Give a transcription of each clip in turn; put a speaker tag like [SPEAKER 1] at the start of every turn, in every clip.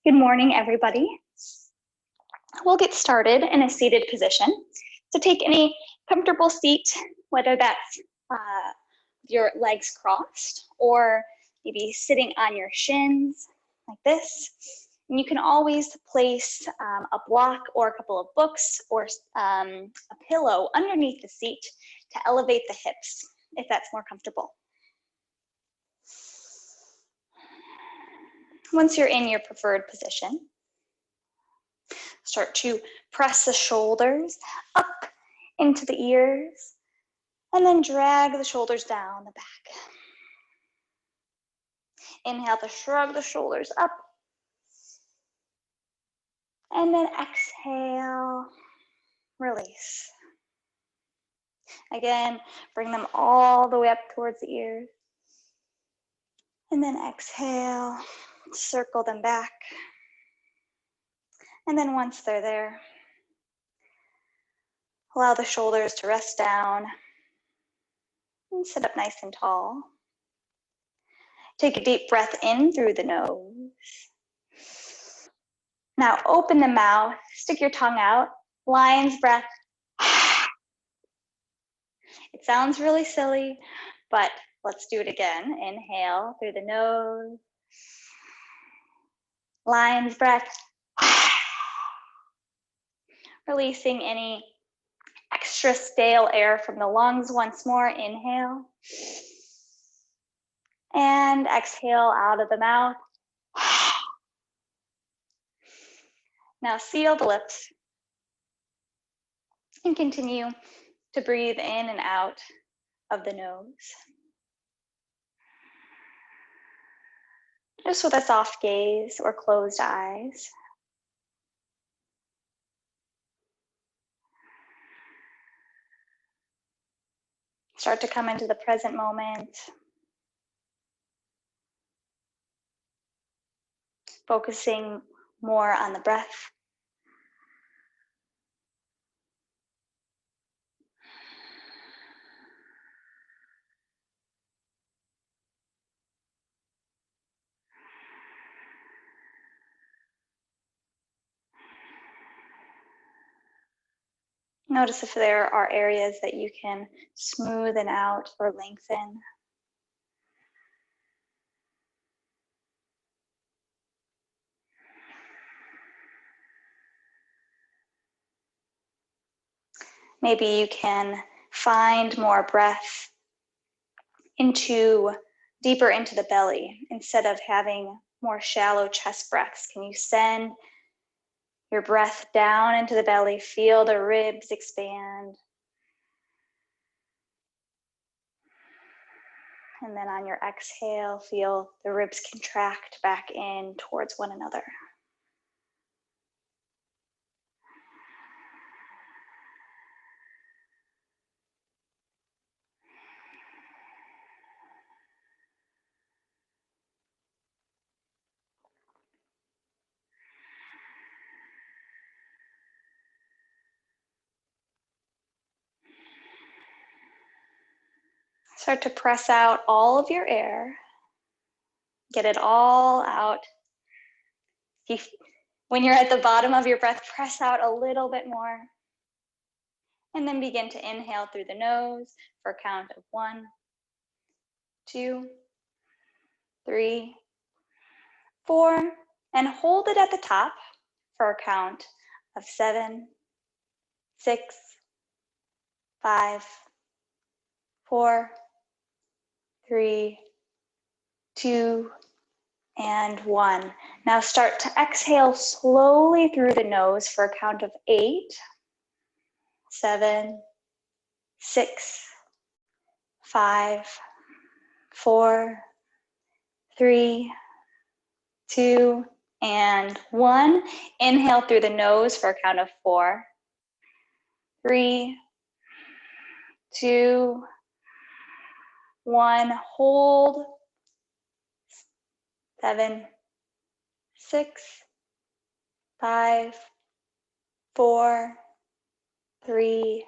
[SPEAKER 1] Good morning, everybody. We'll get started in a seated position. So take any comfortable seat, whether that's your legs crossed or maybe sitting on your shins like this. And you can always place a block or a couple of books or a pillow underneath the seat to elevate the hips if that's more comfortable. Once you're in your preferred position, start to press the shoulders up into the ears and then drag the shoulders down the back. Inhale to shrug the shoulders up. And then exhale, release. Again, bring them all the way up towards the ears. And then exhale, circle them back. And then once they're there, allow the shoulders to rest down and sit up nice and tall. Take a deep breath in through the nose. Now open the mouth, stick your tongue out, lion's breath. It sounds really silly, but let's do it again. Inhale through the nose. Lion's breath. Releasing any extra stale air from the lungs once more. Inhale. And exhale out of the mouth. Now seal the lips and continue to breathe in and out of the nose. Just with a soft gaze or closed eyes. Start to come into the present moment. Focusing more on the breath. Notice if there are areas that you can smoothen out or lengthen. Maybe you can find more breath deeper into the belly instead of having more shallow chest breaths. Can you send your breath down into the belly? Feel the ribs expand. And then on your exhale, feel the ribs contract back in towards one another. Start to press out all of your air. Get it all out. When you're at the bottom of your breath, press out a little bit more. And then begin to inhale through the nose for a count of 1, 2, 3, 4. And hold it at the top for a count of 7, 6, 5, 4, 3, 2, and 1. Now start to exhale slowly through the nose for a count of 8, 7, 6, 5, 4, 3, 2, and 1. Inhale through the nose for a count of 4, 3, 2, 1. Hold. 7, 6, 5, 4, 3,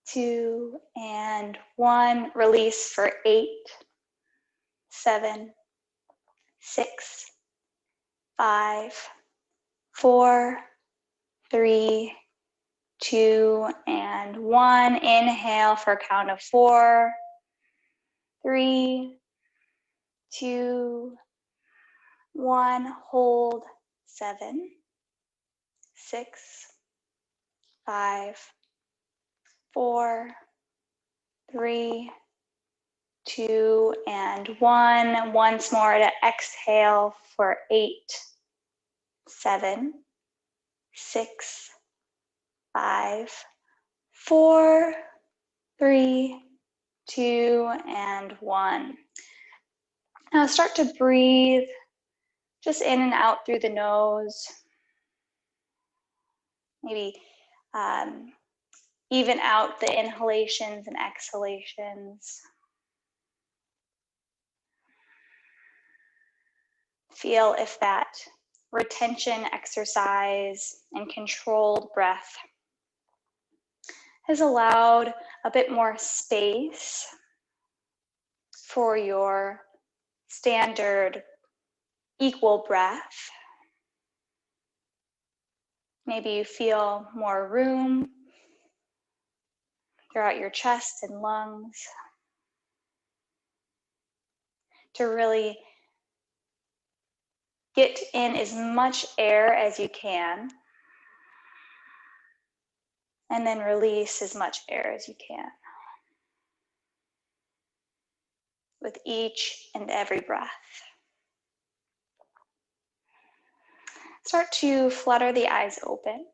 [SPEAKER 1] 2, and 1. Release for 8, 7, 6, 5, 4, 3, 2, and 1. Inhale for a count of 4, 3, 2, 1. Hold. 7, 6, 5, 4, 3, 2, and 1. Once more to exhale for 8, 7, 6, 5, 4, 3, 2, and 1. Now start to breathe just in and out through the nose. Maybe even out the inhalations and exhalations. Feel if that retention exercise and controlled breath has allowed a bit more space for your standard equal breath. Maybe you feel more room throughout your chest and lungs to really get in as much air as you can and then release as much air as you can with each and every breath. Start to flutter the eyes open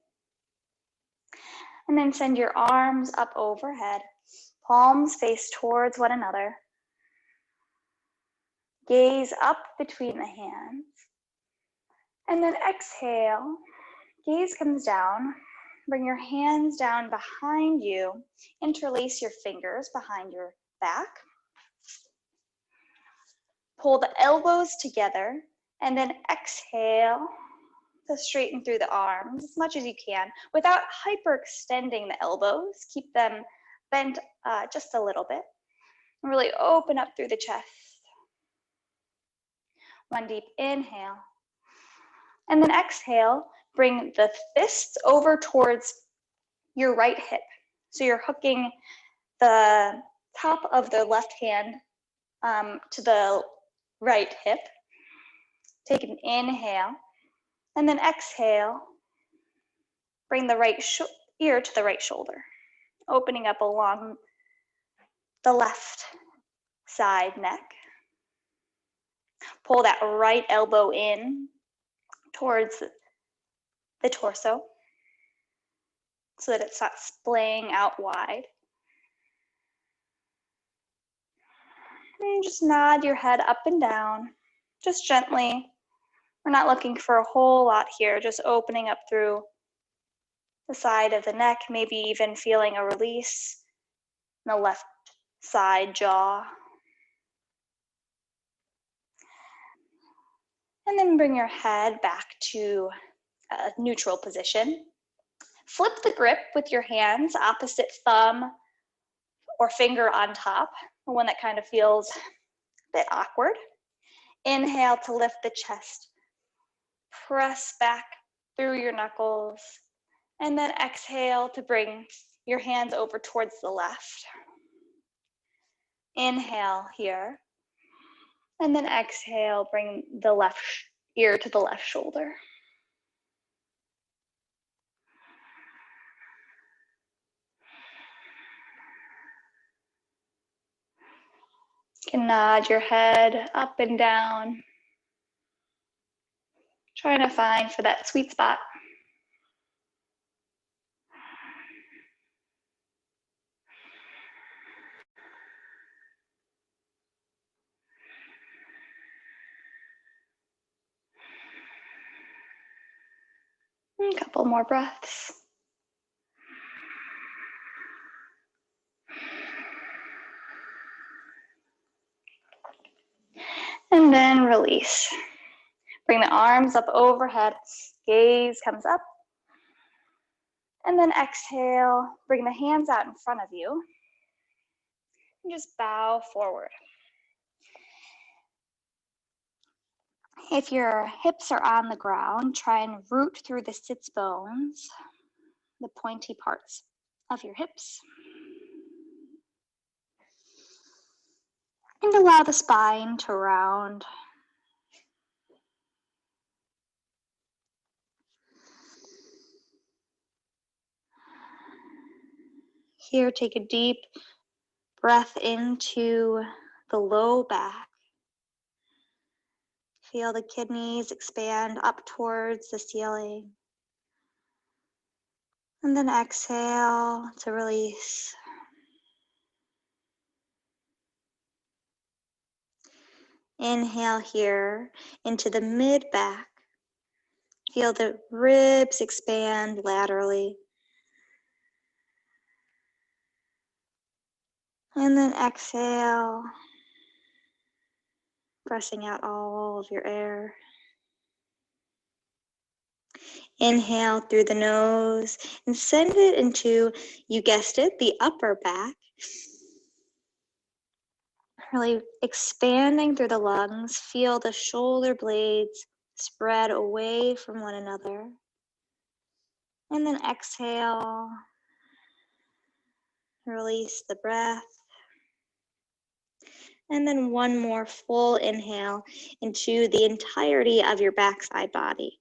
[SPEAKER 1] and then send your arms up overhead, palms face towards one another. Gaze up between the hands and then exhale. Gaze comes down. Bring your hands down behind you. Interlace your fingers behind your back. Pull the elbows together and then exhale to straighten through the arms as much as you can without hyperextending the elbows. Keep them bent just a little bit. And really open up through the chest. One deep inhale. And then exhale, bring the fists over towards your right hip. So you're hooking the top of the left hand to the right hip. Take an inhale. And then exhale, bring the right ear to the right shoulder, opening up along the left side neck. Pull that right elbow in towards the torso so that it's not splaying out wide. And just nod your head up and down, just gently. We're not looking for a whole lot here, just opening up through the side of the neck, maybe even feeling a release in the left side jaw. And then bring your head back to a neutral position. Flip the grip with your hands, opposite thumb or finger on top, the one that kind of feels a bit awkward. Inhale to lift the chest. Press back through your knuckles. And then exhale to bring your hands over towards the left. Inhale here. And then exhale, bring the left ear to the left shoulder. You can nod your head up and down, trying to find for that sweet spot. A couple more breaths. And then release. Bring the arms up overhead, gaze comes up. And then exhale, bring the hands out in front of you. And just bow forward. If your hips are on the ground, try and root through the sits bones, the pointy parts of your hips. And allow the spine to round. Here, take a deep breath into the low back. Feel the kidneys expand up towards the ceiling. And then exhale to release. Inhale here into the mid back. Feel the ribs expand laterally. And then exhale, pressing out all of your air. Inhale through the nose and send it into, you guessed it, the upper back. Really expanding through the lungs. Feel the shoulder blades spread away from one another. And then exhale. Release the breath. And then one more full inhale into the entirety of your backside body.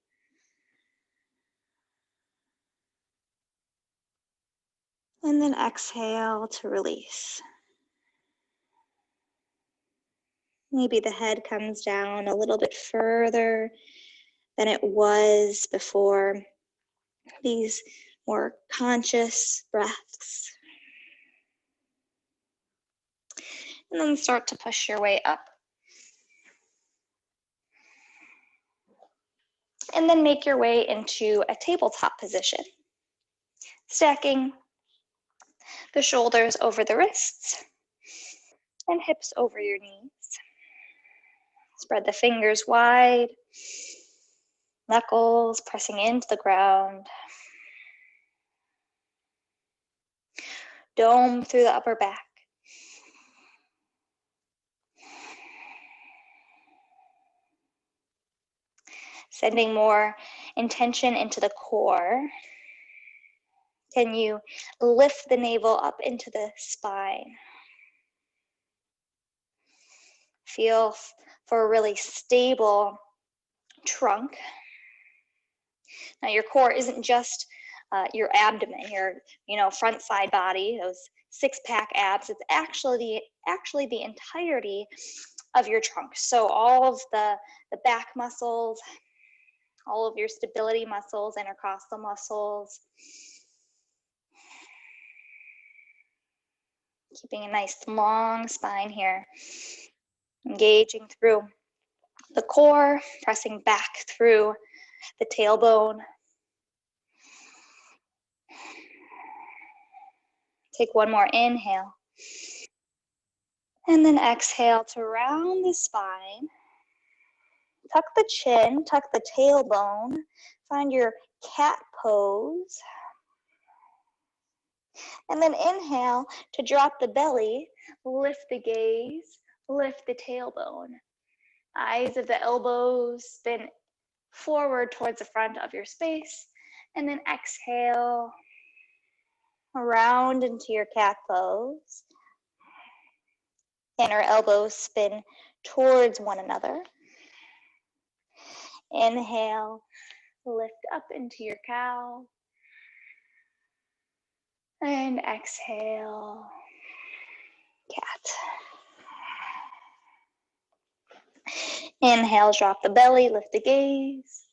[SPEAKER 1] And then exhale to release. Maybe the head comes down a little bit further than it was before. These more conscious breaths. And then start to push your way up. And then make your way into a tabletop position. Stacking the shoulders over the wrists and hips over your knees. Spread the fingers wide, knuckles pressing into the ground. Dome through the upper back. Sending more intention into the core. Can you lift the navel up into the spine? Feel for a really stable trunk. Now your core isn't just your abdomen, your front side body, those six-pack abs. It's actually the entirety of your trunk. So all of the back muscles, all of your stability muscles, intercostal muscles. Keeping a nice long spine here. Engaging through the core, pressing back through the tailbone. Take one more inhale. And then exhale to round the spine. Tuck the chin, tuck the tailbone. Find your cat pose. And then inhale to drop the belly, lift the gaze, lift the tailbone. Eyes of the elbows spin forward towards the front of your space. And then exhale, round into your cat pose. Inner elbows spin towards one another. Inhale, lift up into your cow. And exhale, cat. Inhale, drop the belly, lift the gaze.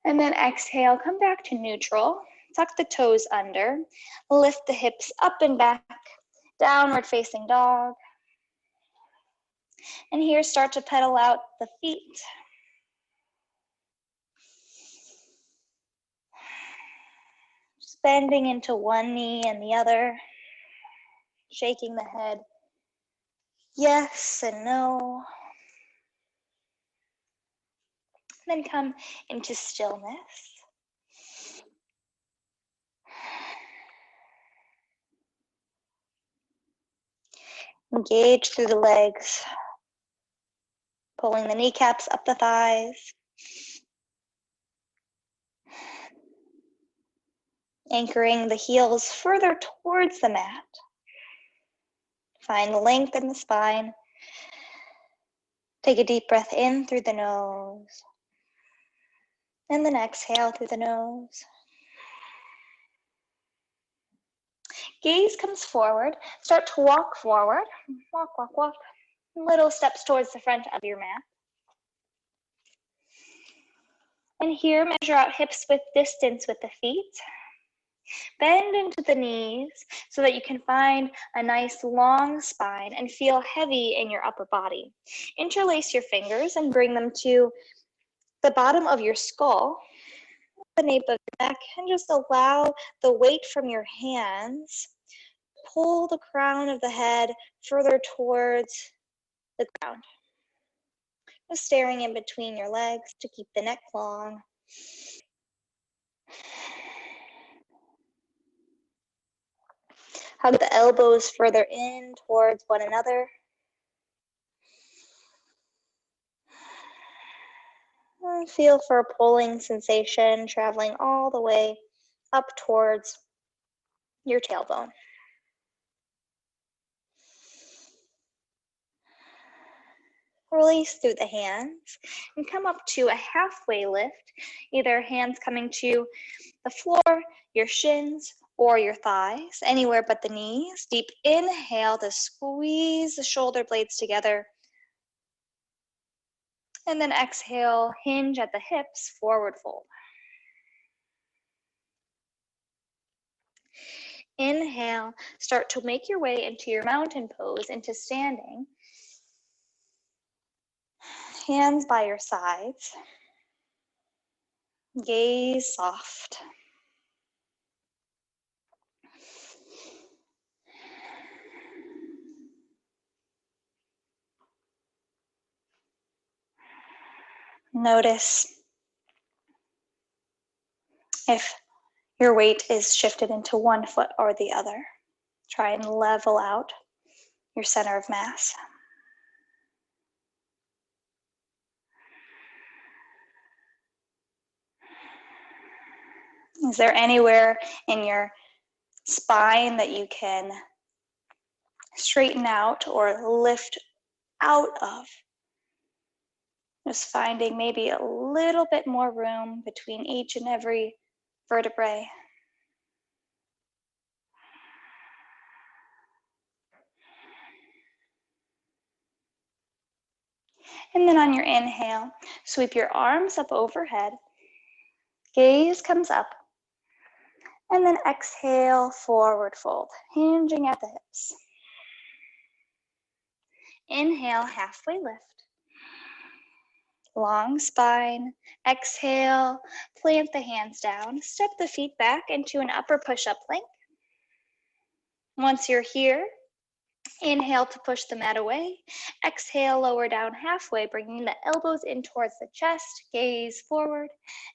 [SPEAKER 1] And then exhale, come back to neutral. Tuck the toes under. Lift the hips up and back. Downward facing dog. And here, start to pedal out the feet. Just bending into one knee and the other. Shaking the head. Yes and no. Then come into stillness. Engage through the legs. Pulling the kneecaps up the thighs. Anchoring the heels further towards the mat. Find length in the spine. Take a deep breath in through the nose. And then exhale through the nose. Gaze comes forward. Start to walk forward. Walk, walk, walk. Little steps towards the front of your mat. And here, measure out hips width distance with the feet. Bend into the knees so that you can find a nice long spine and feel heavy in your upper body. Interlace your fingers and bring them to the bottom of your skull, the nape of your neck, and just allow the weight from your hands. Pull the crown of the head further towards the ground. Just staring in between your legs to keep the neck long. Hug the elbows further in towards one another. And feel for a pulling sensation traveling all the way up towards your tailbone. Release through the hands and come up to a halfway lift, either hands coming to the floor, your shins, or your thighs, anywhere but the knees. Deep inhale to squeeze the shoulder blades together. And then exhale, hinge at the hips, forward fold. Inhale, start to make your way into your mountain pose, into standing. Hands by your sides. Gaze soft. Notice if your weight is shifted into one foot or the other. Try and level out your center of mass. Is there anywhere in your spine that you can straighten out or lift out of? Just finding maybe a little bit more room between each and every vertebrae. And then on your inhale, sweep your arms up overhead. Gaze comes up. And then exhale, forward fold, hinging at the hips. Inhale, halfway lift. Long spine. Exhale, plant the hands down. Step the feet back into an upper push-up plank. Once you're here, inhale to push the mat away. Exhale, lower down halfway, bringing the elbows in towards the chest. Gaze forward.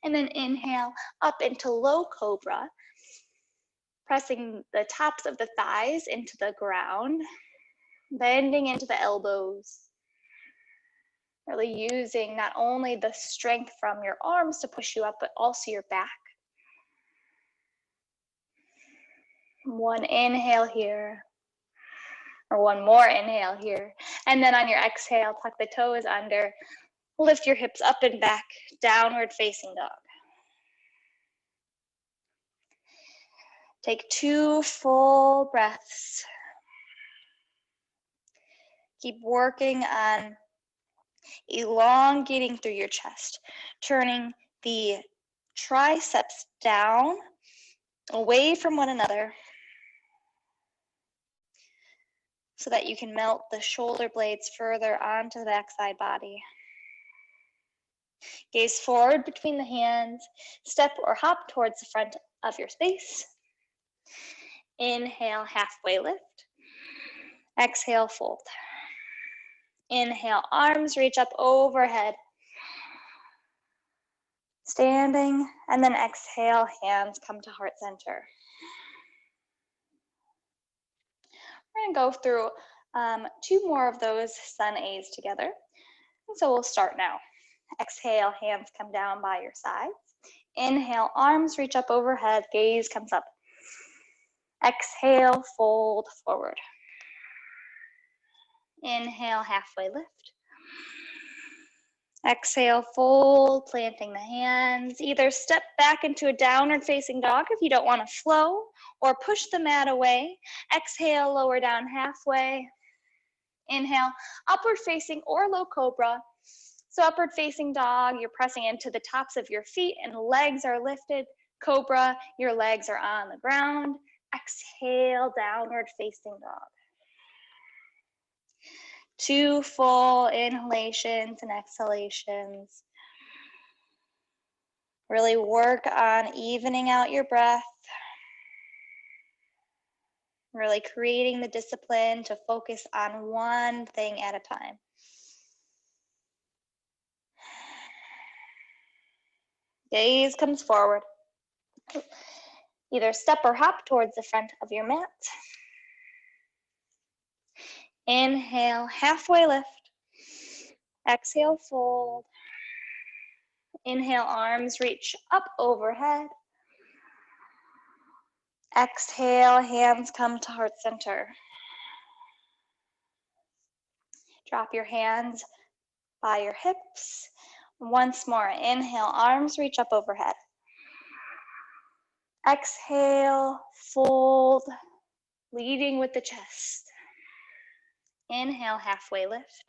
[SPEAKER 1] And then inhale up into low cobra. Pressing the tops of the thighs into the ground. Bending into the elbows. Really using not only the strength from your arms to push you up, but also your back. One inhale here, or one more inhale here. And then on your exhale, tuck the toes under, lift your hips up and back, downward facing dog. Take 2 full breaths. Keep working on elongating through your chest, turning the triceps down, away from one another, so that you can melt the shoulder blades further onto the backside body. Gaze forward between the hands, step or hop towards the front of your space. Inhale, halfway lift. Exhale, fold. Inhale, arms reach up overhead. Standing, and then exhale, hands come to heart center. We're gonna go through 2 more of those sun A's together. And so we'll start now. Exhale, hands come down by your sides. Inhale, arms reach up overhead, gaze comes up. Exhale, fold forward. Inhale, halfway lift. Exhale, fold, planting the hands. Either step back into a downward facing dog if you don't want to flow, or push the mat away. Exhale, lower down halfway. Inhale, upward facing or low cobra. So upward facing dog, you're pressing into the tops of your feet and legs are lifted. Cobra, your legs are on the ground. Exhale, downward facing dog. 2 full inhalations and exhalations. Really work on evening out your breath. Really creating the discipline to focus on one thing at a time. Gaze comes forward. Either step or hop towards the front of your mat. Inhale, halfway lift. Exhale, fold. Inhale, arms reach up overhead. Exhale, hands come to heart center. Drop your hands by your hips. Once more, inhale, arms reach up overhead. Exhale, fold, leading with the chest. Inhale, halfway lift.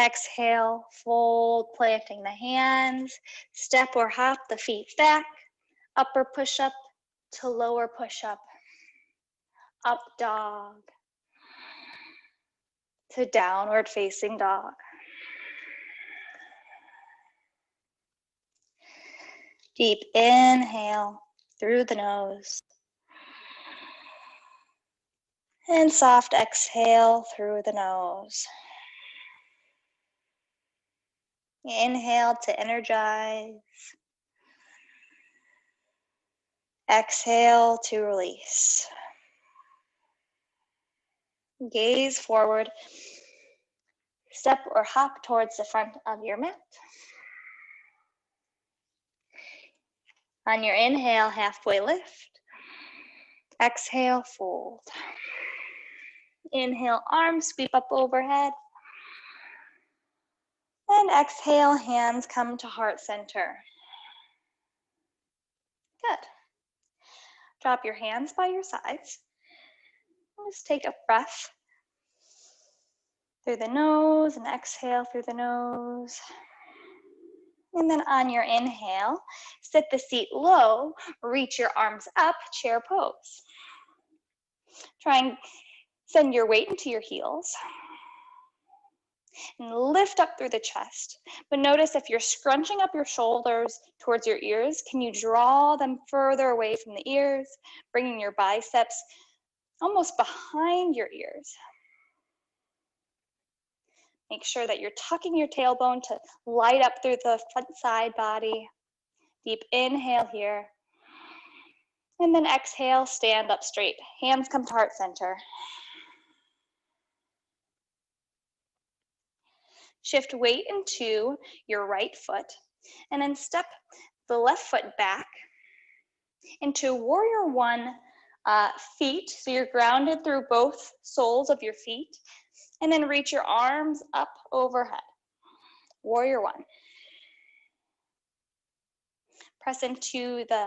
[SPEAKER 1] Exhale, fold, planting the hands. Step or hop the feet back. Upper push-up to lower push-up. Up dog to downward facing dog. Deep inhale through the nose. And soft exhale through the nose. Inhale to energize. Exhale to release. Gaze forward. Step or hop towards the front of your mat. On your inhale, halfway lift. Exhale, fold. Inhale, arms sweep up overhead. And exhale, hands come to heart center. Good. Drop your hands by your sides. Just take a breath through the nose and exhale through the nose. And then on your inhale, sit the seat low, reach your arms up, chair pose. Try and send your weight into your heels. And lift up through the chest. But notice if you're scrunching up your shoulders towards your ears, can you draw them further away from the ears, bringing your biceps almost behind your ears. Make sure that you're tucking your tailbone to light up through the front side body. Deep inhale here. And then exhale, stand up straight. Hands come to heart center. Shift weight into your right foot, and then step the left foot back into warrior one feet. So you're grounded through both soles of your feet, and then reach your arms up overhead. Warrior one. Press into the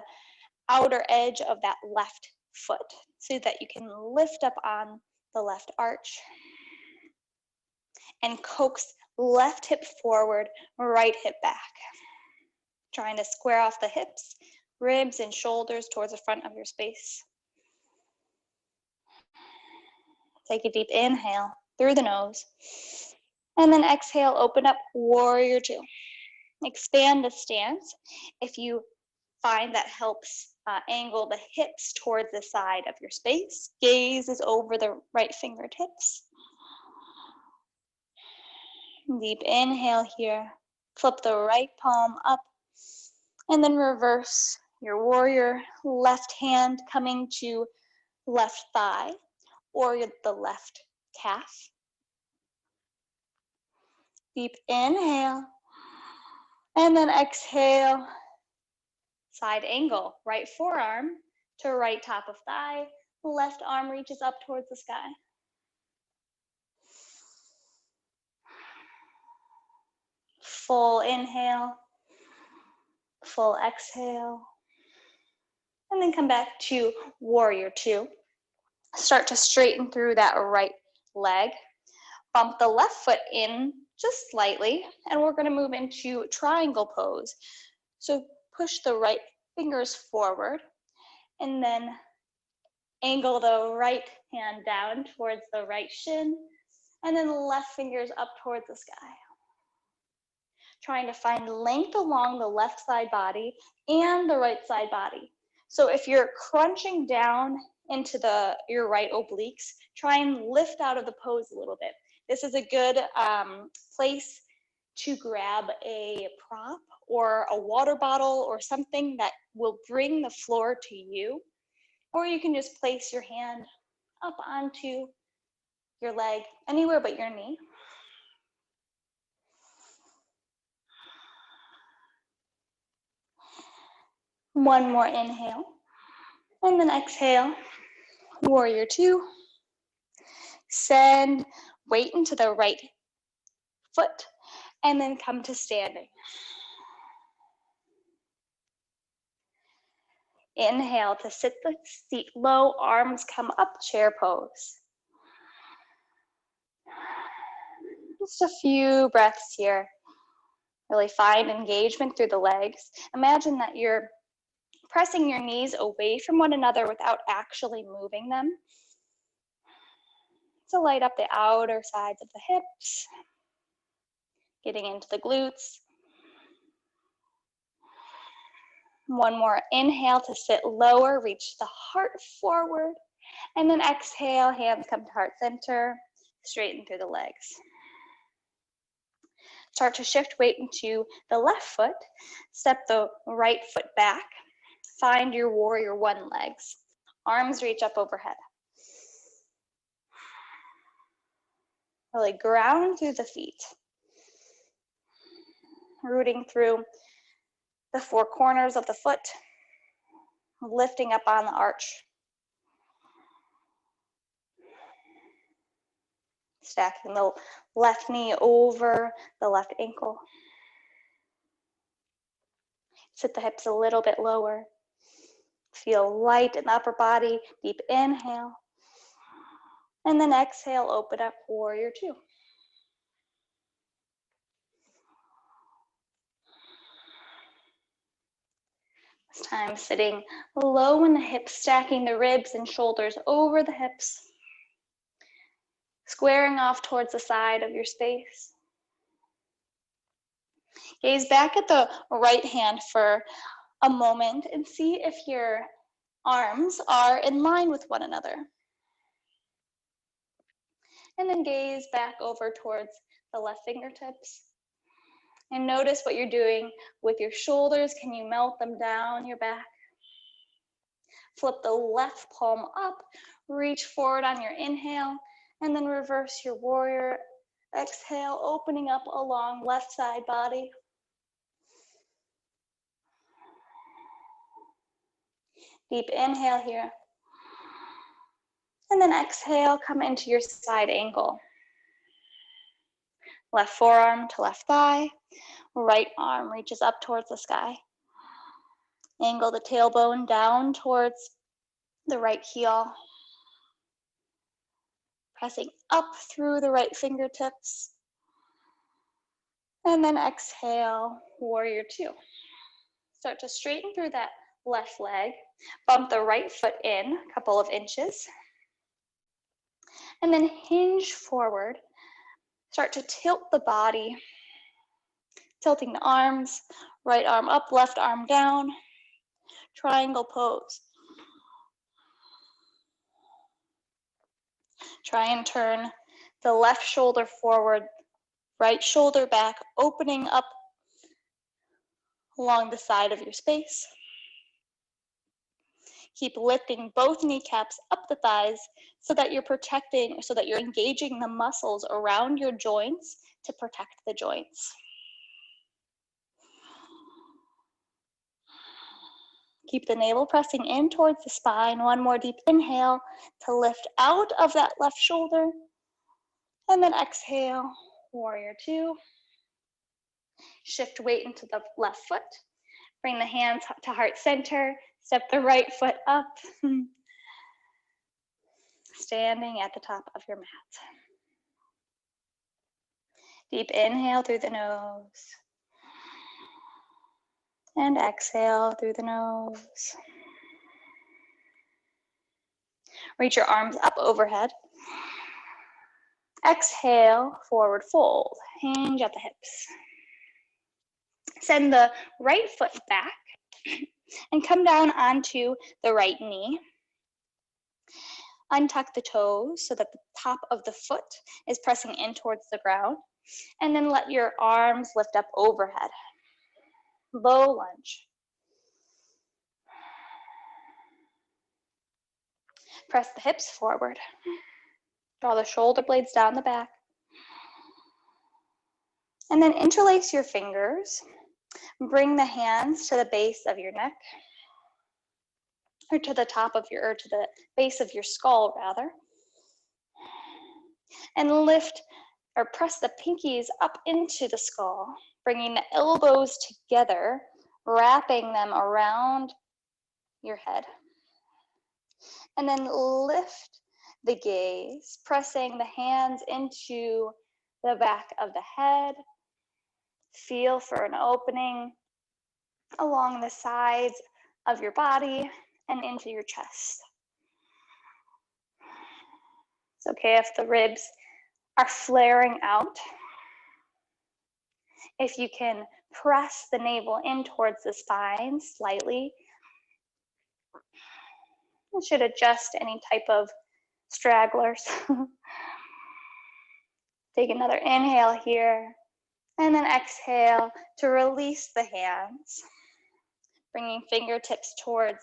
[SPEAKER 1] outer edge of that left foot so that you can lift up on the left arch and coax left hip forward, right hip back. Trying to square off the hips, ribs, and shoulders towards the front of your space. Take a deep inhale through the nose. And then exhale, open up, warrior two. Expand the stance. If you find that helps angle the hips towards the side of your space, gaze is over the right fingertips. Deep inhale here. Flip the right palm up and then reverse your warrior. Left hand coming to left thigh or the left calf. Deep inhale. And then exhale. Side angle. Right forearm to right top of thigh. Left arm reaches up towards the sky. Full inhale. Full exhale. And then come back to warrior two. Start to straighten through that right leg. Bump the left foot in just slightly, and we're going to move into triangle pose. So push the right fingers forward, and then angle the right hand down towards the right shin, and then the left fingers up towards the sky. Trying to find length along the left side body and the right side body. So if you're crunching down into your right obliques, try and lift out of the pose a little bit. This is a good place to grab a prop or a water bottle or something that will bring the floor to you. Or you can just place your hand up onto your leg, anywhere but your knee. One more inhale, and then exhale, warrior two. Send weight into the right foot, and then come to standing. Inhale to sit the seat low, arms come up, chair pose. Just a few breaths here. Really find engagement through the legs. Imagine that you're pressing your knees away from one another without actually moving them. So light up the outer sides of the hips, getting into the glutes. One more inhale to sit lower, reach the heart forward, and then exhale, hands come to heart center, straighten through the legs. Start to shift weight into the left foot, step the right foot back, find your warrior one legs. Arms reach up overhead. Really ground through the feet. Rooting through the four corners of the foot, lifting up on the arch. Stacking the left knee over the left ankle. Sit the hips a little bit lower. Feel light in the upper body. Deep inhale. And then exhale, open up, warrior two. This time sitting low in the hips, stacking the ribs and shoulders over the hips. Squaring off towards the side of your space. Gaze back at the right hand for a moment and see if your arms are in line with one another. And then gaze back over towards the left fingertips. And notice what you're doing with your shoulders. Can you melt them down your back? Flip the left palm up, reach forward on your inhale, and then reverse your warrior. Exhale, opening up along left side body. Deep inhale here. And then exhale, come into your side angle. Left forearm to left thigh. Right arm reaches up towards the sky. Angle the tailbone down towards the right heel. Pressing up through the right fingertips. And then exhale, warrior two. Start to straighten through that left leg. Bump the right foot in a couple of inches. And then hinge forward. Start to tilt the body. Tilting the arms, right arm up, left arm down. Triangle pose. Try and turn the left shoulder forward, right shoulder back, opening up along the side of your space. Keep lifting both kneecaps up the thighs so that you're engaging the muscles around your joints to protect the joints. Keep the navel pressing in towards the spine. One more deep inhale to lift out of that left shoulder. And then exhale, warrior two. Shift weight into the left foot. Bring the hands to heart center. Step the right foot up. Standing at the top of your mat. Deep inhale through the nose. And exhale through the nose. Reach your arms up overhead. Exhale, forward fold. Hinge at the hips. Send the right foot back and come down onto the right knee. Untuck the toes so that the top of the foot is pressing in towards the ground. And then let your arms lift up overhead. Low lunge. Press the hips forward. Draw the shoulder blades down the back. And then interlace your fingers. Bring the hands to the base of your neck, or to the base of your skull rather. And lift or press the pinkies up into the skull, bringing the elbows together, wrapping them around your head. And then lift the gaze, pressing the hands into the back of the head. Feel for an opening along the sides of your body and into your chest. It's okay if the ribs are flaring out. If you can press the navel in towards the spine slightly, it should adjust any type of stragglers. Take another inhale here, and then exhale to release the hands, bringing fingertips towards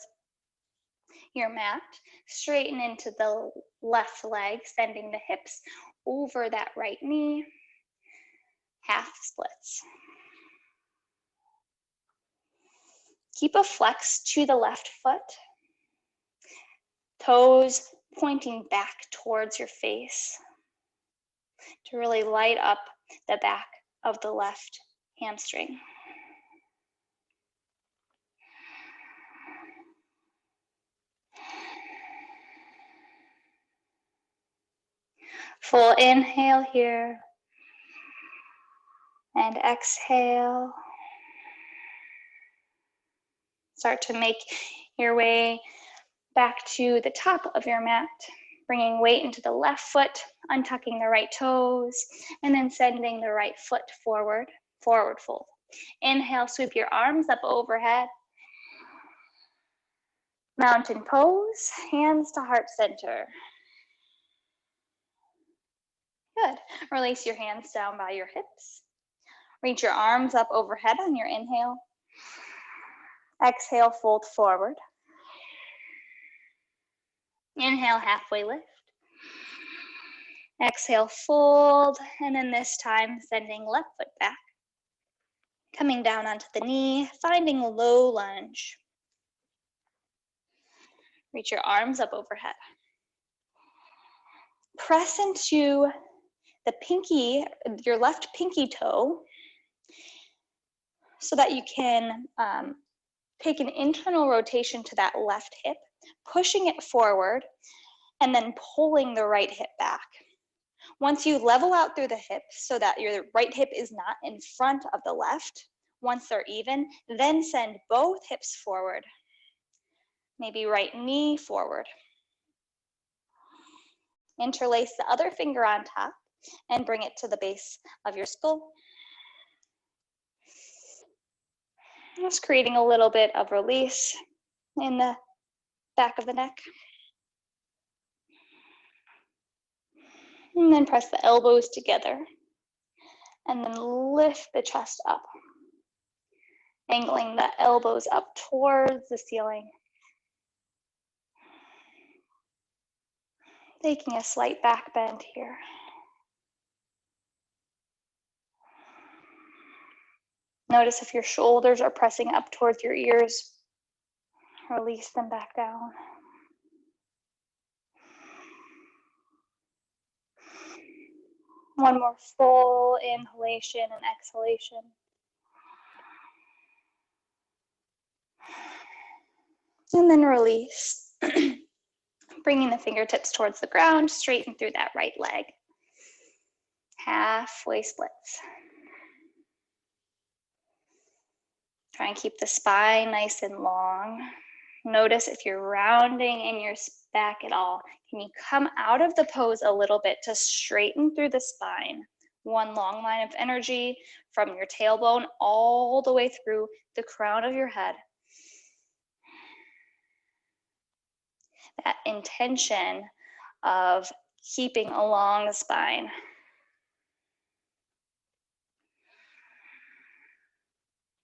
[SPEAKER 1] your mat. Straighten into the left leg, sending the hips over that right knee. Half splits. Keep a flex to the left foot. Toes pointing back towards your face to really light up the back of the left hamstring. Full inhale here. And exhale. Start to make your way back to the top of your mat, bringing weight into the left foot, untucking the right toes, and then sending the right foot forward, forward fold. Inhale, sweep your arms up overhead. Mountain pose, hands to heart center. Good. Release your hands down by your hips. Reach your arms up overhead on your inhale. Exhale, fold forward. Inhale, halfway lift. Exhale, fold, and then this time sending left foot back. Coming down onto the knee, finding a low lunge. Reach your arms up overhead. Press into the pinky, your left pinky toe, so that you can take an internal rotation to that left hip, pushing it forward, and then pulling the right hip back. Once you level out through the hips so that your right hip is not in front of the left, once they're even, then send both hips forward. Maybe right knee forward. Interlace the other finger on top and bring it to the base of your skull. Just creating a little bit of release in the back of the neck. And then press the elbows together. And then lift the chest up. Angling the elbows up towards the ceiling. Taking a slight back bend here. Notice if your shoulders are pressing up towards your ears. Release them back down. One more full inhalation and exhalation. And then release. Bringing the fingertips towards the ground, straighten through that right leg. Halfway splits. Try and keep the spine nice and long. Notice if you're rounding in your back at all. Can you come out of the pose a little bit to straighten through the spine? One long line of energy from your tailbone all the way through the crown of your head. That intention of keeping along the spine.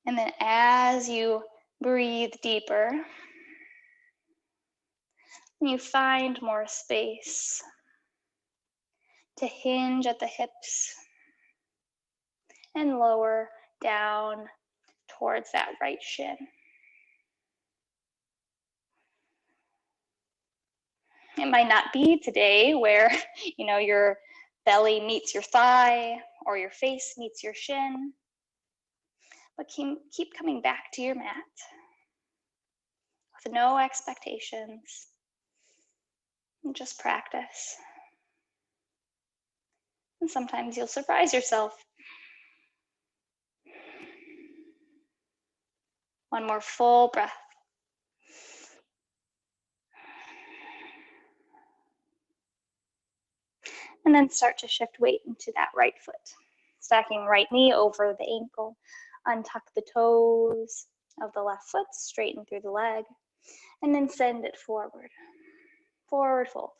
[SPEAKER 1] And then as you breathe deeper, you find more space to hinge at the hips and lower down towards that right shin. It might not be today where, your belly meets your thigh or your face meets your shin, but keep coming back to your mat with no expectations. And just practice. And sometimes you'll surprise yourself. One more full breath. And then start to shift weight into that right foot. Stacking right knee over the ankle. Untuck the toes of the left foot, straighten through the leg, and then send it forward. Forward fold.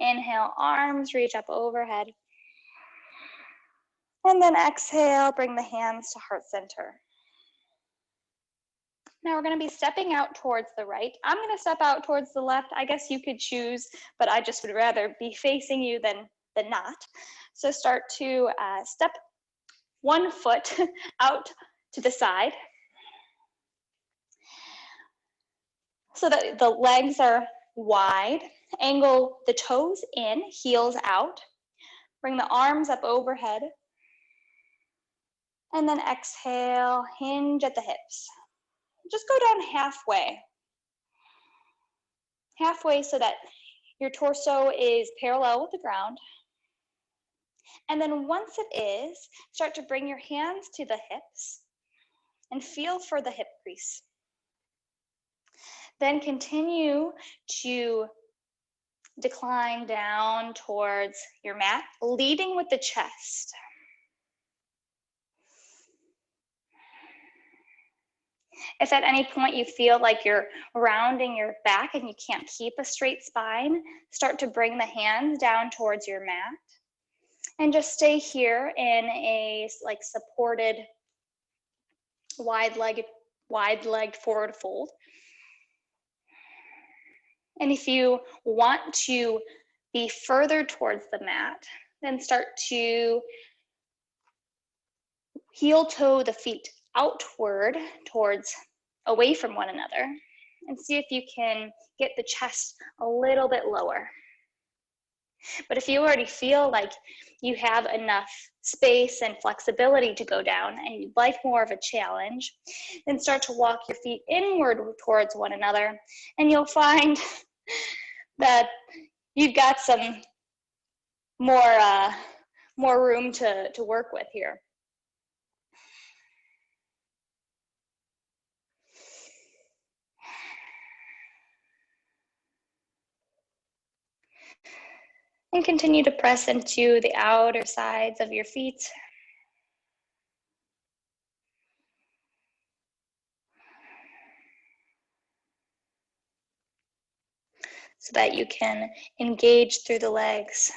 [SPEAKER 1] Inhale, arms reach up overhead. And then exhale, bring the hands to heart center. Now we're going to be stepping out towards the right. I'm going to step out towards the left. I guess you could choose, but I just would rather be facing you than not. So start to step one foot out to the side so that the legs are wide. Angle the toes in, heels out. Bring the arms up overhead. And then exhale, hinge at the hips. Just go down halfway so that your torso is parallel with the ground. And then once it is, start to bring your hands to the hips and feel for the hip crease. Then continue to decline down towards your mat, leading with the chest. If at any point you feel like you're rounding your back and you can't keep a straight spine, start to bring the hands down towards your mat and just stay here in a supported wide-legged forward fold. And if you want to be further towards the mat, then start to heel toe the feet outward towards away from one another and see if you can get the chest a little bit lower. But if you already feel like you have enough space and flexibility to go down and you'd like more of a challenge, then start to walk your feet inward towards one another, and you'll find that you've got some more room to work with here. And continue to press into the outer sides of your feet. So that you can engage through the legs.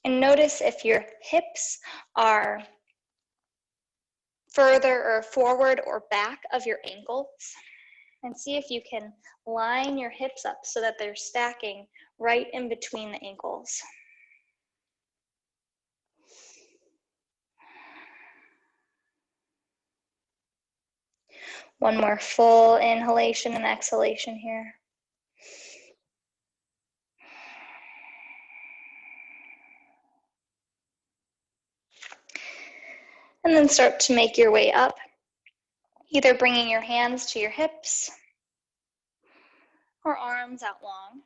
[SPEAKER 1] And notice if your hips are further or forward or back of your ankles. And see if you can line your hips up so that they're stacking right in between the ankles. One more full inhalation and exhalation here. And then start to make your way up, either bringing your hands to your hips or arms out long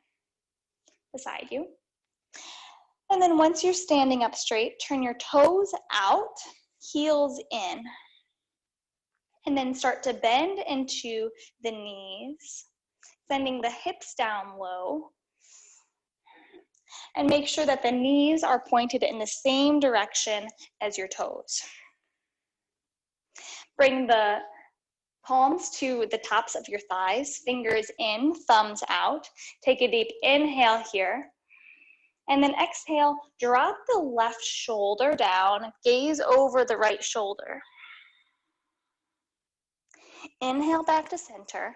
[SPEAKER 1] beside you. And then once you're standing up straight, turn your toes out, heels in. And then start to bend into the knees, sending the hips down low. And make sure that the knees are pointed in the same direction as your toes. Bring the palms to the tops of your thighs, fingers in, thumbs out. Take a deep inhale here. And then exhale, drop the left shoulder down, gaze over the right shoulder. Inhale back to center.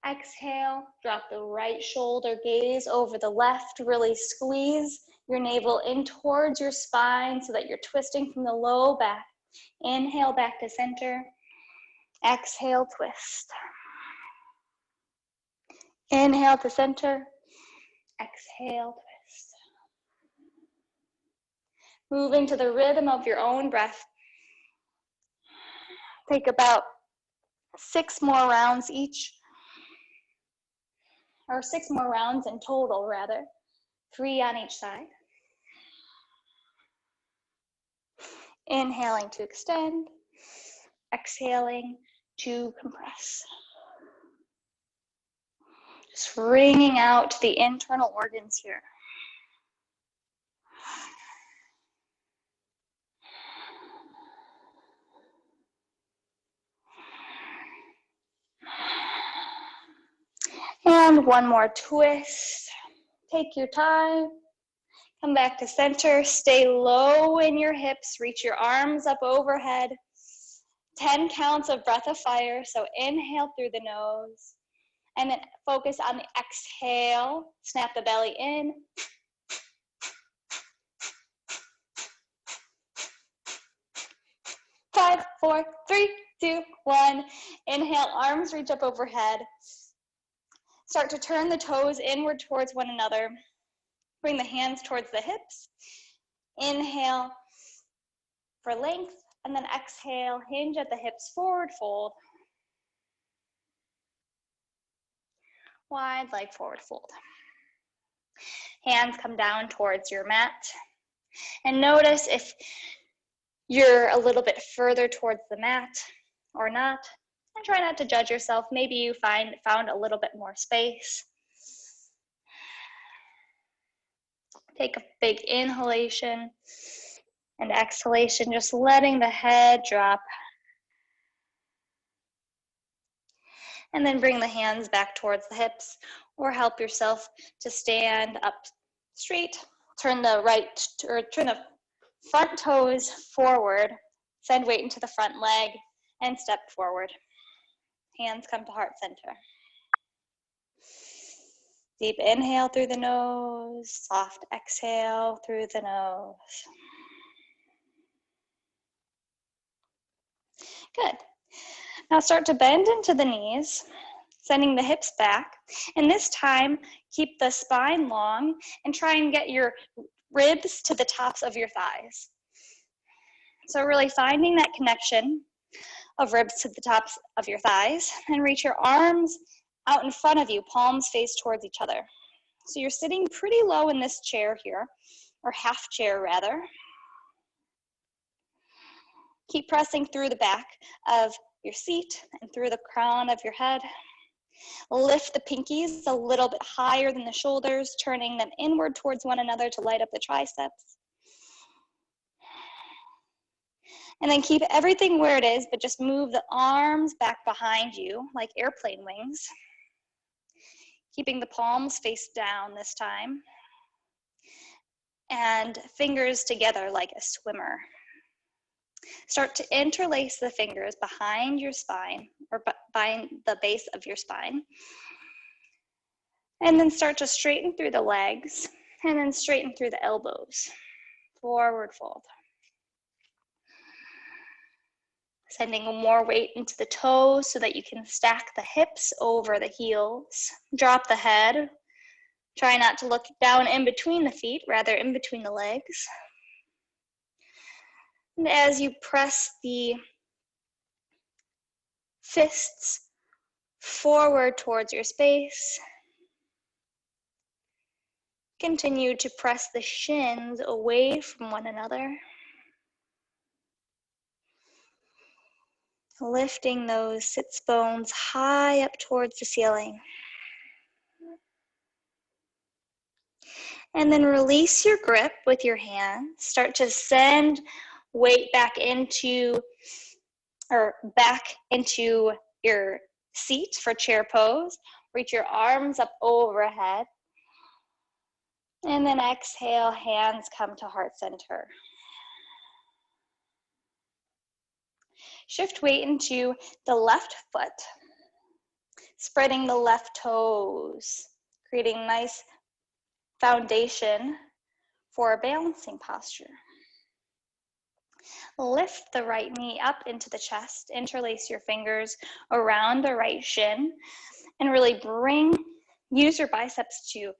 [SPEAKER 1] Exhale, drop the right shoulder, gaze over the left, really squeeze your navel in towards your spine so that you're twisting from the low back. Inhale back to center. Exhale, twist. Inhale to center. Exhale, twist. Moving to the rhythm of your own breath. Take about 6 more rounds each. Or 6 more rounds in total, rather. 3 on each side. Inhaling to extend. Exhaling to compress. Just wringing out the internal organs here. And one more twist. Take your time. Come back to center. Stay low in your hips. Reach your arms up overhead. 10 counts of breath of fire. So inhale through the nose. And then focus on the exhale. Snap the belly in. 5, 4, 3, 2, 1. Inhale, arms reach up overhead. Start to turn the toes inward towards one another. Bring the hands towards the hips. Inhale for length, and then exhale, hinge at the hips, forward fold. Wide leg forward fold. Hands come down towards your mat. And notice if you're a little bit further towards the mat or not. And try not to judge yourself. Maybe you found a little bit more space. Take a big inhalation and exhalation, just letting the head drop. And then bring the hands back towards the hips or help yourself to stand up straight. Turn the front toes forward. Send weight into the front leg and step forward. Hands come to heart center. Deep inhale through the nose, soft exhale through the nose. Good. Now start to bend into the knees, sending the hips back. And this time, keep the spine long and try and get your ribs to the tops of your thighs. So really finding that connection of ribs to the tops of your thighs, and reach your arms out in front of you, palms face towards each other. So you're sitting pretty low in this chair here, or half chair rather. Keep pressing through the back of your seat and through the crown of your head. Lift the pinkies a little bit higher than the shoulders, turning them inward towards one another to light up the triceps. And then keep everything where it is, but just move the arms back behind you like airplane wings. Keeping the palms face down this time. And fingers together like a swimmer. Start to interlace the fingers behind your spine or behind the base of your spine. And then start to straighten through the legs and then straighten through the elbows. Forward fold. Sending more weight into the toes so that you can stack the hips over the heels. Drop the head. Try not to look down in between the feet, rather in between the legs. And as you press the fists forward towards your space, continue to press the shins away from one another. Lifting those sits bones high up towards the ceiling. And then release your grip with your hands. Start to send weight back into your seat for chair pose. Reach your arms up overhead. And then exhale, hands come to heart center. Shift weight into the left foot, spreading the left toes, creating nice foundation for a balancing posture. Lift the right knee up into the chest, interlace your fingers around the right shin, and really use your biceps to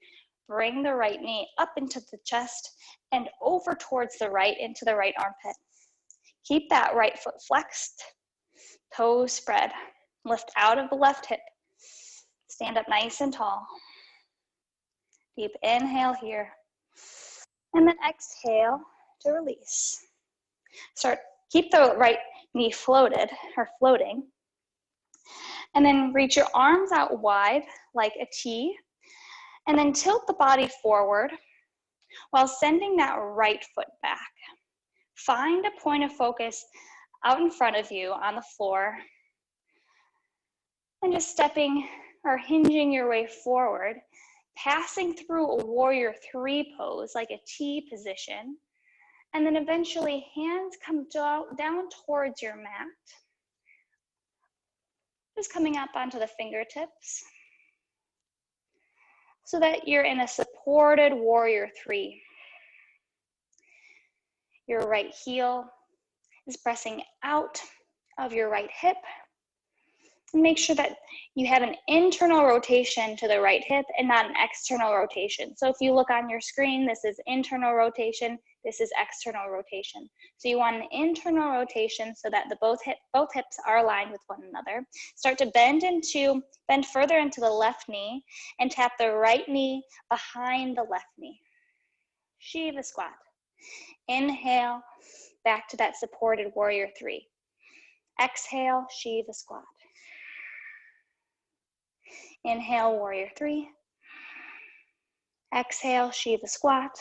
[SPEAKER 1] bring the right knee up into the chest and over towards the right into the right armpit. Keep that right foot flexed, toes spread. Lift out of the left hip. Stand up nice and tall. Deep inhale here. And then exhale to release. Keep the right knee floating. And then reach your arms out wide like a T. And then tilt the body forward while sending that right foot back. Find a point of focus out in front of you on the floor. And just stepping or hinging your way forward, passing through a warrior 3 pose like a T position. And then eventually hands come down towards your mat. Just coming up onto the fingertips so that you're in a supported warrior 3. Your right heel is pressing out of your right hip. And make sure that you have an internal rotation to the right hip and not an external rotation. So if you look on your screen, this is internal rotation, this is external rotation. So you want an internal rotation so that both hips are aligned with one another. Start to bend further into the left knee and tap the right knee behind the left knee. Shiva squat. Inhale, back to that supported warrior 3. Exhale, Shiva squat. Inhale, warrior 3. Exhale, Shiva squat.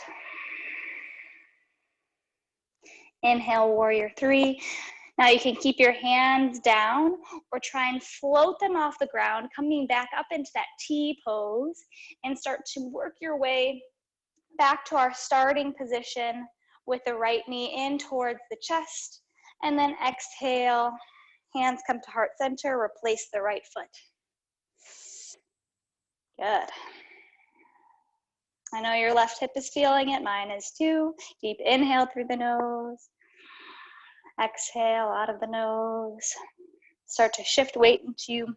[SPEAKER 1] Inhale, warrior 3. Now you can keep your hands down or try and float them off the ground, coming back up into that T pose and start to work your way back to our starting position with the right knee in towards the chest. And then exhale, hands come to heart center, replace the right foot. Good. I know your left hip is feeling it, mine is too. Deep inhale through the nose. Exhale out of the nose. Start to shift weight into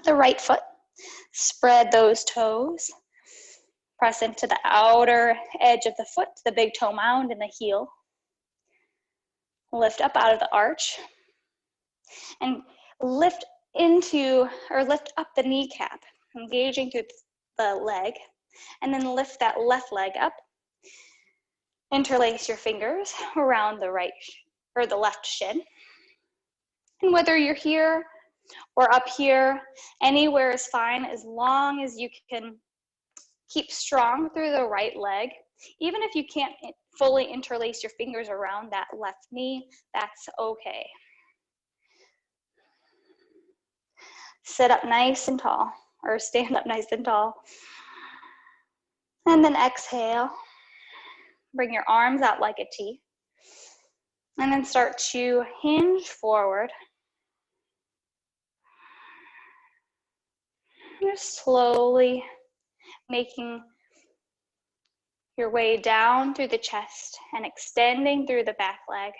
[SPEAKER 1] the right foot. Spread those toes. Press into the outer edge of the foot, the big toe mound and the heel. Lift up out of the arch. And lift up the kneecap, engaging through the leg. And then lift that left leg up. Interlace your fingers around the left shin. And whether you're here or up here, anywhere is fine as long as you can keep strong through the right leg. Even if you can't fully interlace your fingers around that left knee, that's okay. Sit up nice and tall, or stand up nice and tall. And then exhale. Bring your arms out like a T. And then start to hinge forward. Just slowly making your way down through the chest and extending through the back leg.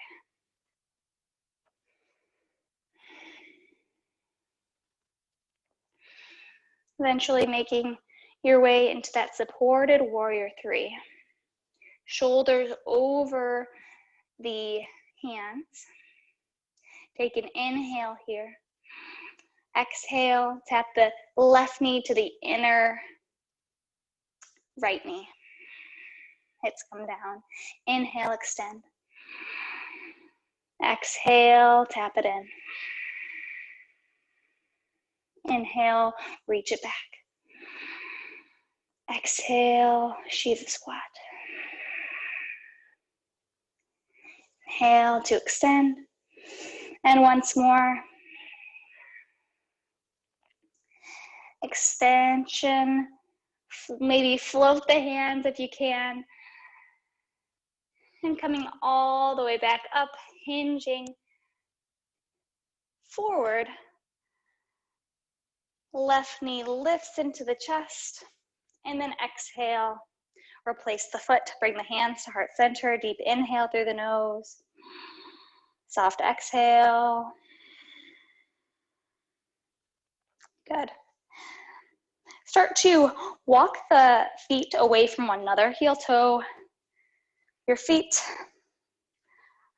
[SPEAKER 1] Eventually making your way into that supported warrior three. Shoulders over the hands. Take an inhale here. Exhale, tap the left knee to the inner right knee. Hips come down. Inhale, extend. Exhale, tap it in. Inhale, reach it back. Exhale, sheath the squat. Inhale to extend. And once more. Extension. Maybe float the hands if you can. And coming all the way back up, hinging forward. Left knee lifts into the chest. And then exhale. Replace the foot, bring the hands to heart center. Deep inhale through the nose. Soft exhale. Good. Start to walk the feet away from one another. Heel toe your feet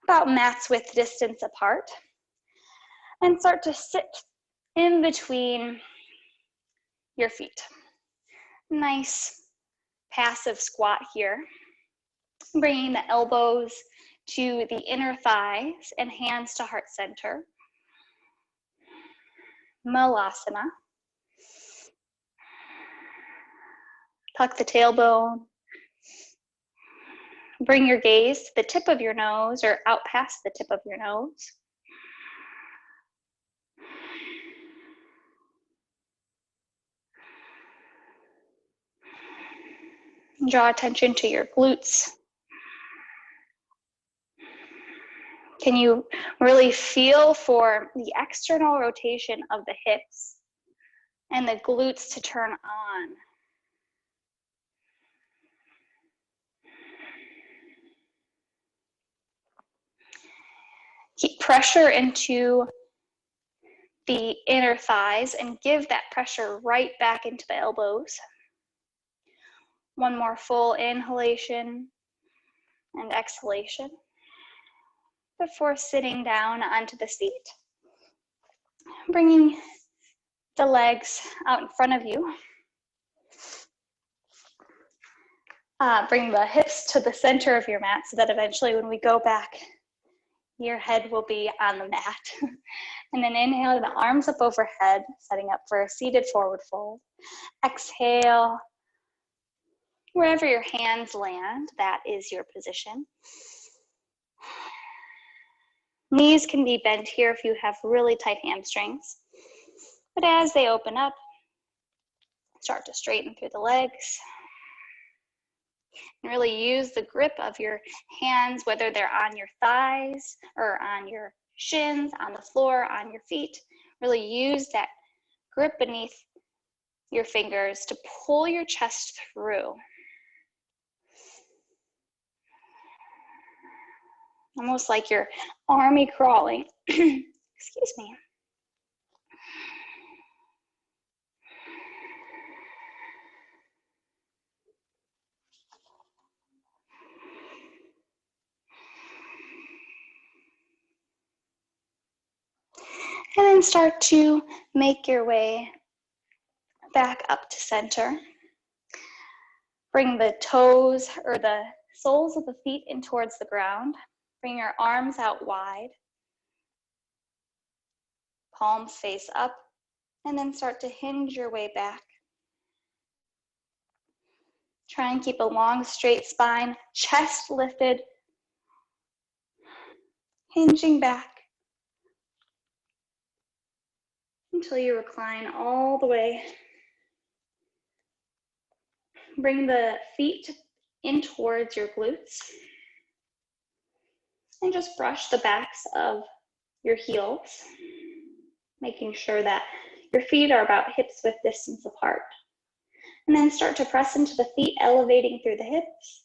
[SPEAKER 1] about mat's width distance apart. And start to sit in between your feet. Nice passive squat here. Bringing the elbows to the inner thighs and hands to heart center. Malasana. Tuck the tailbone. Bring your gaze to the tip of your nose or out past the tip of your nose. Draw attention to your glutes. Can you really feel for the external rotation of the hips and the glutes to turn on? Keep pressure into the inner thighs and give that pressure right back into the elbows. One more full inhalation and exhalation before sitting down onto the seat. Bringing the legs out in front of you. Bring the hips to the center of your mat so that eventually when we go back, your head will be on the mat. And then inhale the arms up overhead, setting up for a seated forward fold. Exhale, wherever your hands land, that is your position. Knees can be bent here if you have really tight hamstrings. But as they open up, start to straighten through the legs. And really use the grip of your hands, whether they're on your thighs or on your shins, on the floor, on your feet. Really use that grip beneath your fingers to pull your chest through. Almost like you're army crawling. Excuse me. And then start to make your way back up to center. Bring the toes or the soles of the feet in towards the ground. Bring your arms out wide. Palms face up. And then start to hinge your way back. Try and keep a long, straight spine, chest lifted. Hinging back. Until you recline all the way. Bring the feet in towards your glutes. And just brush the backs of your heels, making sure that your feet are about hips width distance apart. And then start to press into the feet, elevating through the hips.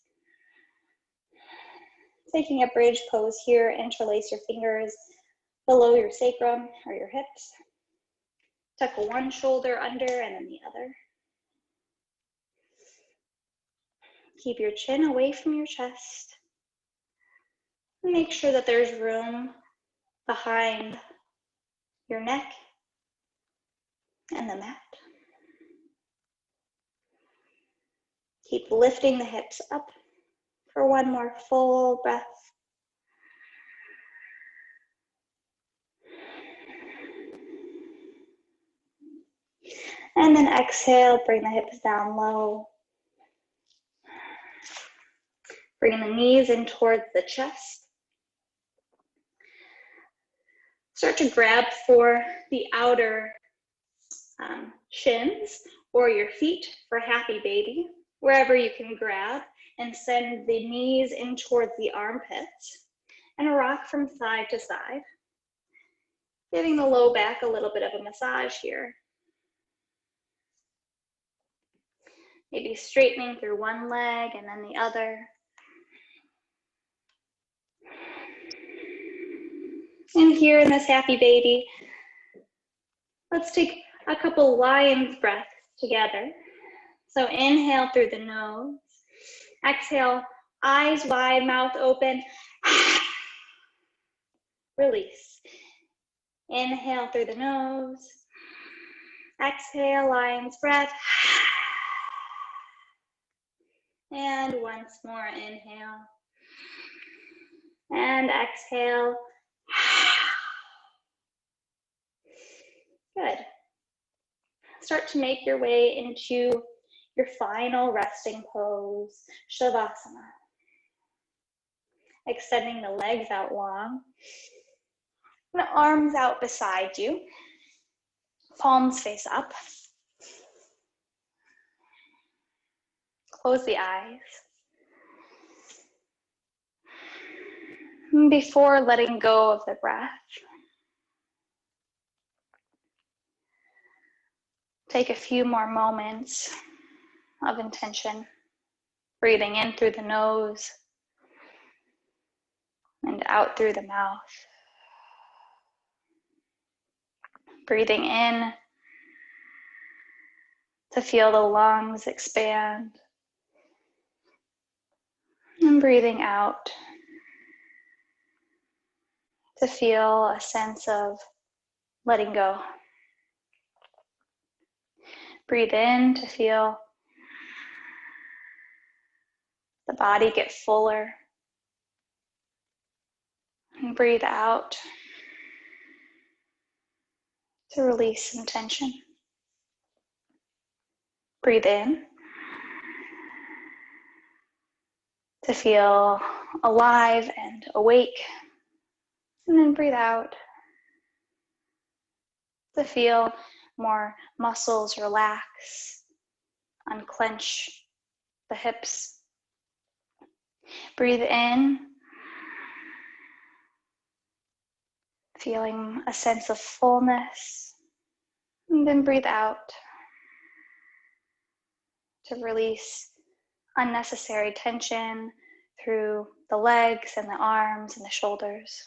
[SPEAKER 1] Taking a bridge pose here, interlace your fingers below your sacrum or your hips. Tuck one shoulder under and then the other. Keep your chin away from your chest. Make sure that there's room behind your neck and the mat. Keep lifting the hips up for one more full breath. And then exhale, bring the hips down low. Bring the knees in towards the chest. Start to grab for the outer shins or your feet for happy baby, wherever you can grab, and send the knees in towards the armpits and rock from side to side, giving the low back a little bit of a massage here. Maybe straightening through one leg and then the other. And here in this happy baby, let's take a couple lion's breaths together. So inhale through the nose. Exhale, eyes wide, mouth open. Release. Inhale through the nose. Exhale, lion's breath. And once more, inhale. And exhale. Good. Start to make your way into your final resting pose, Shavasana. Extending the legs out long. And the arms out beside you. Palms face up. Close the eyes. Before letting go of the breath, take a few more moments of intention, breathing in through the nose and out through the mouth. Breathing in to feel the lungs expand, and breathing out to feel a sense of letting go. Breathe in to feel the body get fuller, and breathe out to release some tension. Breathe in to feel alive and awake, and then breathe out to feel more muscles relax, unclench the hips. Breathe in, feeling a sense of fullness, and then breathe out to release unnecessary tension through the legs and the arms and the shoulders.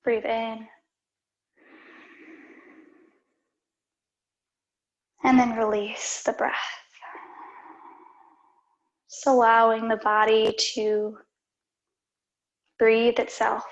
[SPEAKER 1] Breathe in, and then release the breath. Just allowing the body to breathe itself.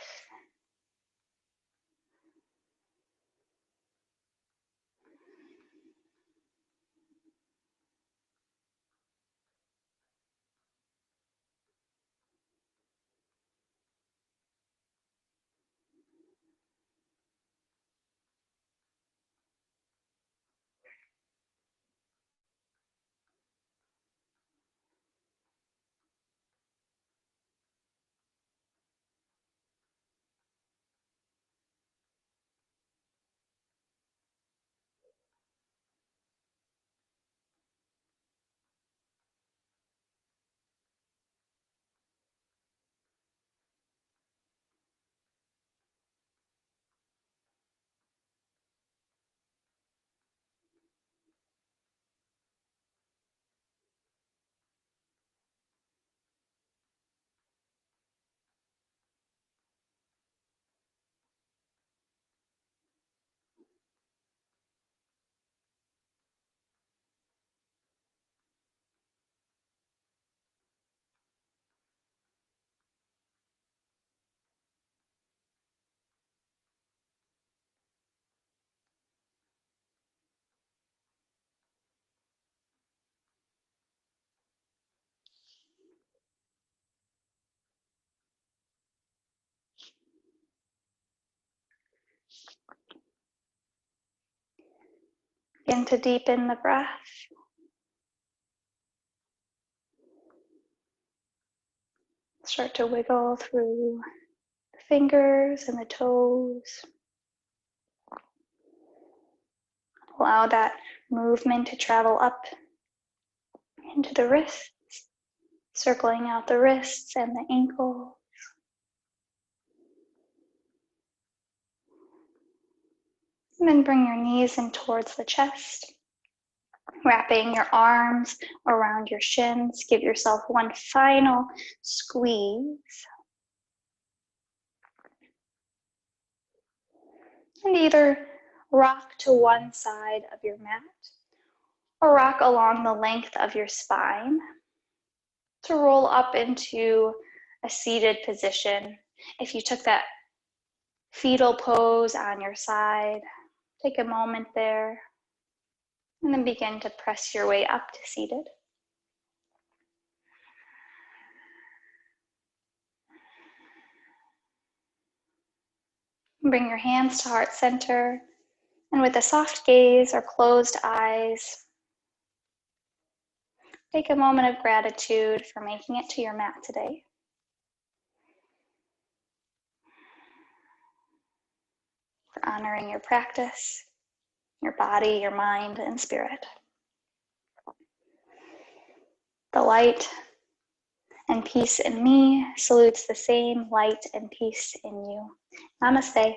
[SPEAKER 1] Begin to deepen the breath. Start to wiggle through the fingers and the toes. Allow that movement to travel up into the wrists, circling out the wrists and the ankles. And then bring your knees in towards the chest, wrapping your arms around your shins. Give yourself one final squeeze. And either rock to one side of your mat or rock along the length of your spine to roll up into a seated position. If you took that fetal pose on your side, take a moment there and then begin to press your way up to seated. Bring your hands to heart center, and with a soft gaze or closed eyes, take a moment of gratitude for making it to your mat today. For honoring your practice, your body, your mind, and spirit. The light and peace in me salutes the same light and peace in you. Namaste.